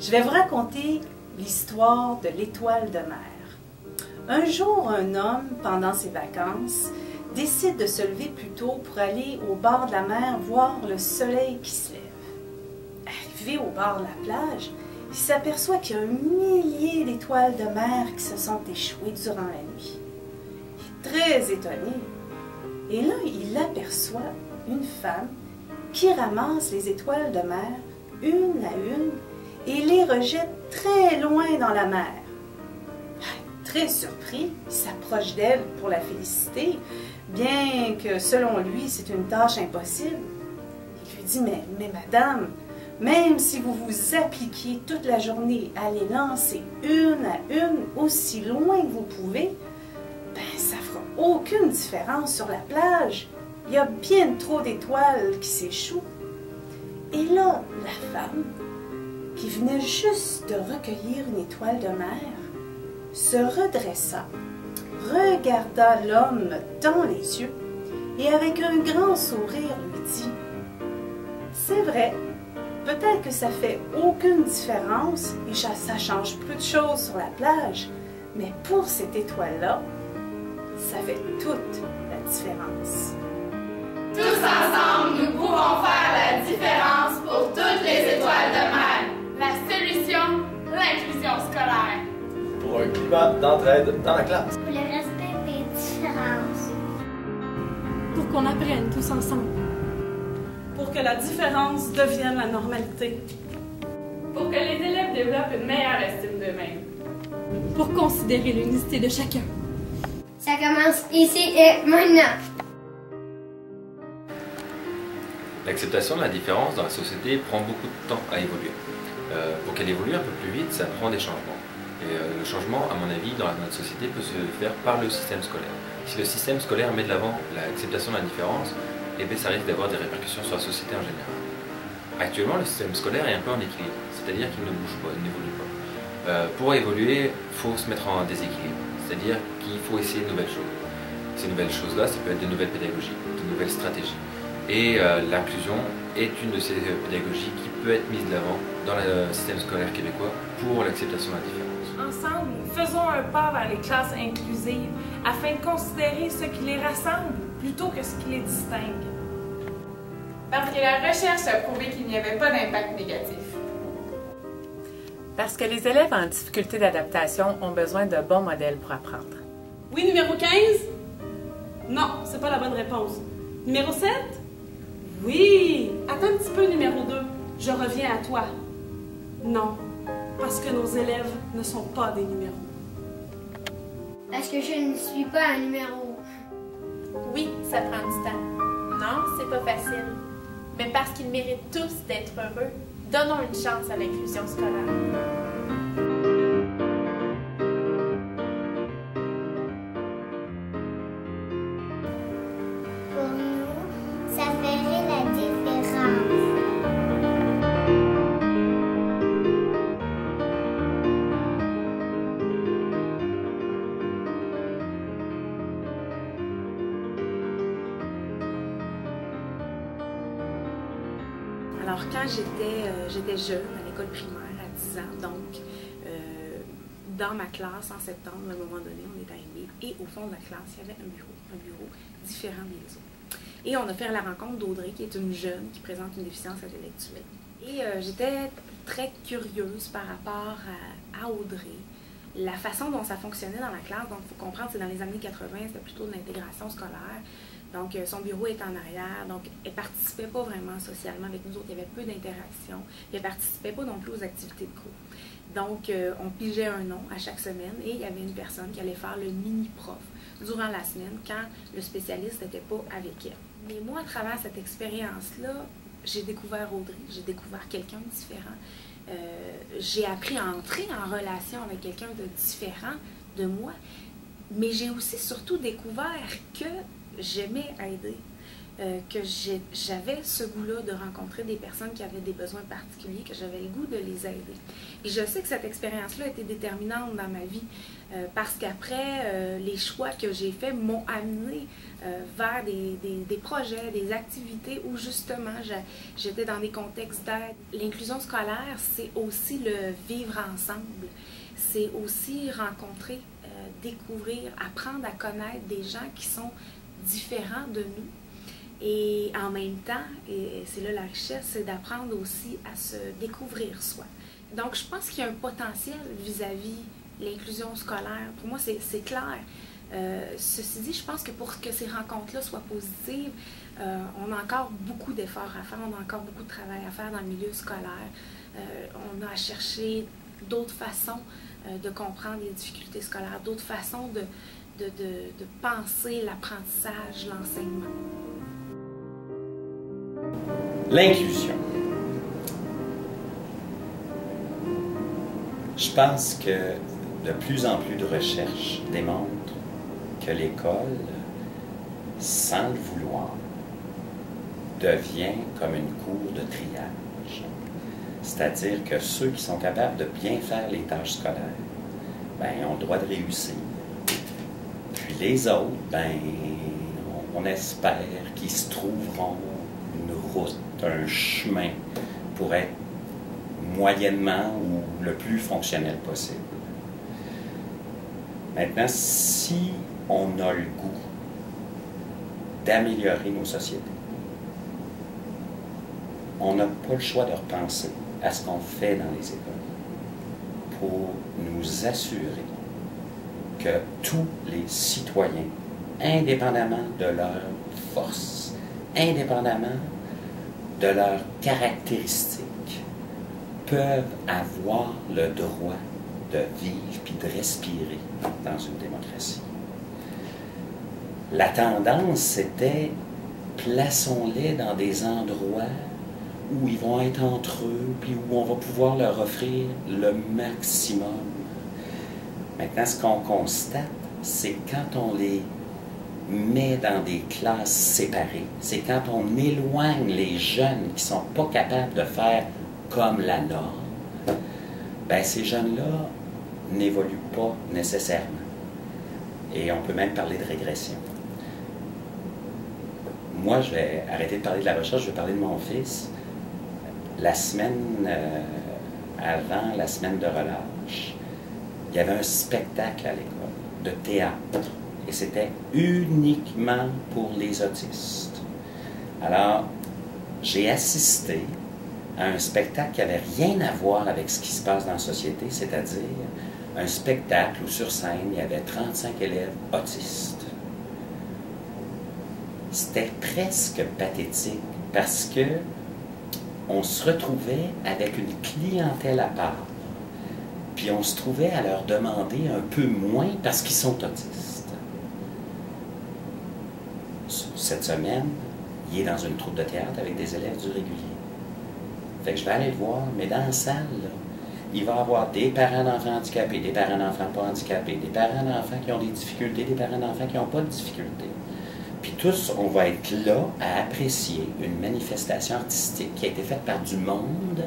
Je vais vous raconter l'histoire de l'étoile de mer. Un jour, un homme, pendant ses vacances, décide de se lever plus tôt pour aller au bord de la mer voir le soleil qui se lève. Arrivé au bord de la plage, il s'aperçoit qu'il y a un millier d'étoiles de mer qui se sont échouées durant la nuit. Il est très étonné. Et là, il aperçoit une femme qui ramasse les étoiles de mer, une à une, et les rejette très loin dans la mer. Très surpris, il s'approche d'elle pour la féliciter, bien que selon lui, c'est une tâche impossible. Il lui dit, mais madame, même si vous vous appliquiez toute la journée à les lancer une à une aussi loin que vous pouvez, ben ça fera aucune différence sur la plage. Il y a bien trop d'étoiles qui s'échouent. Et là, la femme, qui venait juste de recueillir une étoile de mer, se redressa, regarda l'homme dans les yeux et avec un grand sourire lui dit « C'est vrai, peut-être que ça fait aucune différence et ça change peu de choses sur la plage, mais pour cette étoile-là, ça fait toute la différence. » Tous ensemble, nous pouvons faire la différence pour toutes les étoiles de mer. La solution, l'inclusion scolaire. Pour un climat d'entraide dans la classe. Pour le respect des différences. Pour qu'on apprenne tous ensemble. Pour que la différence devienne la normalité. Pour que les élèves développent une meilleure estime d'eux-mêmes. Pour considérer l'unicité de chacun. Ça commence ici et maintenant. L'acceptation de la différence dans la société prend beaucoup de temps à évoluer. Pour qu'elle évolue un peu plus vite, ça prend des changements. Et le changement, à mon avis, dans notre société peut se faire par le système scolaire. Si le système scolaire met de l'avant l'acceptation de la différence, eh bien, ça risque d'avoir des répercussions sur la société en général. Actuellement, le système scolaire est un peu en équilibre, c'est-à-dire qu'il ne bouge pas, il n'évolue pas. Pour évoluer, il faut se mettre en déséquilibre, c'est-à-dire qu'il faut essayer de nouvelles choses. Ces nouvelles choses-là, ça peut être de nouvelles pédagogies, de nouvelles stratégies. Et l'inclusion est une de ces pédagogies qui peut être mise de l'avant dans le système scolaire québécois pour l'acceptation de la différence. Ensemble, faisons un pas vers les classes inclusives afin de considérer ce qui les rassemble plutôt que ce qui les distingue. Parce que la recherche a prouvé qu'il n'y avait pas d'impact négatif. Parce que les élèves en difficulté d'adaptation ont besoin de bons modèles pour apprendre. Oui, numéro 15? Non, c'est pas la bonne réponse. Numéro 7? Oui! Attends un petit peu, numéro 2. Je reviens à toi. Non, parce que nos élèves ne sont pas des numéros. Parce que je ne suis pas un numéro. Oui, ça prend du temps. Non, c'est pas facile. Mais parce qu'ils méritent tous d'être heureux, donnons une chance à l'inclusion scolaire. Pour nous, ça ferait la différence. Alors, quand j'étais jeune, à l'école primaire, à 10 ans, donc, dans ma classe, en septembre, à un moment donné, on est arrivé, et au fond de la classe, il y avait un bureau différent des autres. Et on a fait la rencontre d'Audrey, qui est une jeune qui présente une déficience intellectuelle. Et j'étais très curieuse par rapport à Audrey, la façon dont ça fonctionnait dans la classe. Donc, il faut comprendre, c'est dans les années 80, c'était plutôt de l'intégration scolaire. Donc, son bureau est en arrière, donc elle ne participait pas vraiment socialement avec nous autres, il y avait peu d'interaction, elle ne participait pas non plus aux activités de cours. Donc, on pigeait un nom à chaque semaine et il y avait une personne qui allait faire le mini-prof durant la semaine quand le spécialiste n'était pas avec elle. Mais moi, à travers cette expérience-là, j'ai découvert Audrey, j'ai découvert quelqu'un de différent. J'ai appris à entrer en relation avec quelqu'un de différent de moi, mais j'ai aussi surtout découvert que j'aimais aider. que j'avais ce goût-là de rencontrer des personnes qui avaient des besoins particuliers, que j'avais le goût de les aider. Et je sais que cette expérience-là a été déterminante dans ma vie parce qu'après, les choix que j'ai faits m'ont amené vers des projets, des activités où justement j'étais dans des contextes d'aide. L'inclusion scolaire, c'est aussi le vivre ensemble. C'est aussi rencontrer, découvrir, apprendre à connaître des gens qui sont différents de nous. Et en même temps, et c'est là la richesse, c'est d'apprendre aussi à se découvrir soi. Donc, je pense qu'il y a un potentiel vis-à-vis l'inclusion scolaire. Pour moi, c'est clair. Ceci dit, je pense que pour que ces rencontres-là soient positives, on a encore beaucoup d'efforts à faire, on a encore beaucoup de travail à faire dans le milieu scolaire. On a à chercher d'autres façons de comprendre les difficultés scolaires, d'autres façons de penser l'apprentissage, l'enseignement. L'inclusion. Je pense que de plus en plus de recherches démontrent que l'école, sans le vouloir, devient comme une cour de triage. C'est-à-dire que ceux qui sont capables de bien faire les tâches scolaires, ben, ont le droit de réussir. Puis les autres, ben, on espère qu'ils se trouveront une route, un chemin pour être moyennement ou le plus fonctionnel possible. Maintenant, si on a le goût d'améliorer nos sociétés, on n'a pas le choix de repenser à ce qu'on fait dans les écoles pour nous assurer que tous les citoyens, indépendamment de leur force, indépendamment de leurs caractéristiques, peuvent avoir le droit de vivre puis de respirer dans une démocratie. La tendance, c'était plaçons-les dans des endroits où ils vont être entre eux, puis où on va pouvoir leur offrir le maximum. Maintenant, ce qu'on constate, c'est quand on les met dans des classes séparées, c'est quand on éloigne les jeunes qui ne sont pas capables de faire comme la norme, bien, ces jeunes-là n'évoluent pas nécessairement. Et on peut même parler de régression. Moi, je vais arrêter de parler de la recherche, je vais parler de mon fils. La semaine avant la semaine de relâche, il y avait un spectacle à l'école de théâtre. Et c'était uniquement pour les autistes. Alors, j'ai assisté à un spectacle qui n'avait rien à voir avec ce qui se passe dans la société, c'est-à-dire un spectacle où sur scène, il y avait 35 élèves autistes. C'était presque pathétique parce que on se retrouvait avec une clientèle à part, puis on se trouvait à leur demander un peu moins parce qu'ils sont autistes. Cette semaine, il est dans une troupe de théâtre avec des élèves du régulier. Fait que je vais aller le voir, mais dans la salle, là, il va y avoir des parents d'enfants handicapés, des parents d'enfants pas handicapés, des parents d'enfants qui ont des difficultés, des parents d'enfants qui n'ont pas de difficultés. Puis tous, on va être là à apprécier une manifestation artistique qui a été faite par du monde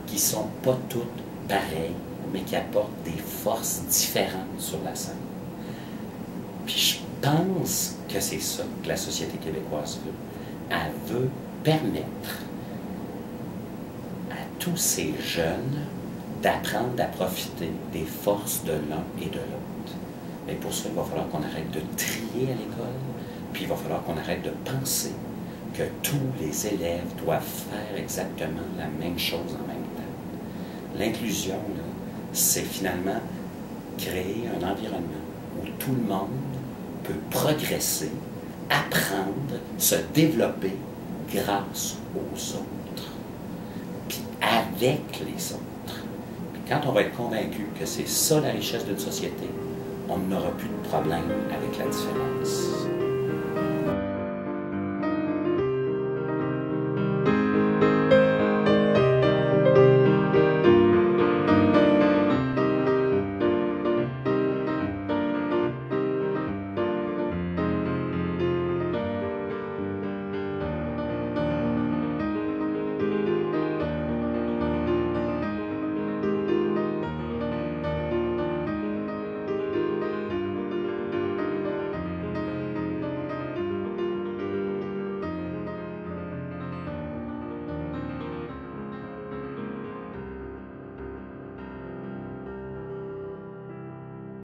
qui ne sont pas toutes pareilles, mais qui apportent des forces différentes sur la scène. Puis je pense que c'est ça que la société québécoise veut. Elle veut permettre à tous ces jeunes d'apprendre à profiter des forces de l'un et de l'autre. Mais pour ça, il va falloir qu'on arrête de trier à l'école, puis il va falloir qu'on arrête de penser que tous les élèves doivent faire exactement la même chose en même temps. L'inclusion, c'est finalement créer un environnement où tout le monde peut progresser, apprendre, se développer grâce aux autres, puis avec les autres. Puis quand on va être convaincu que c'est ça la richesse d'une société, on n'aura plus de problème avec la différence.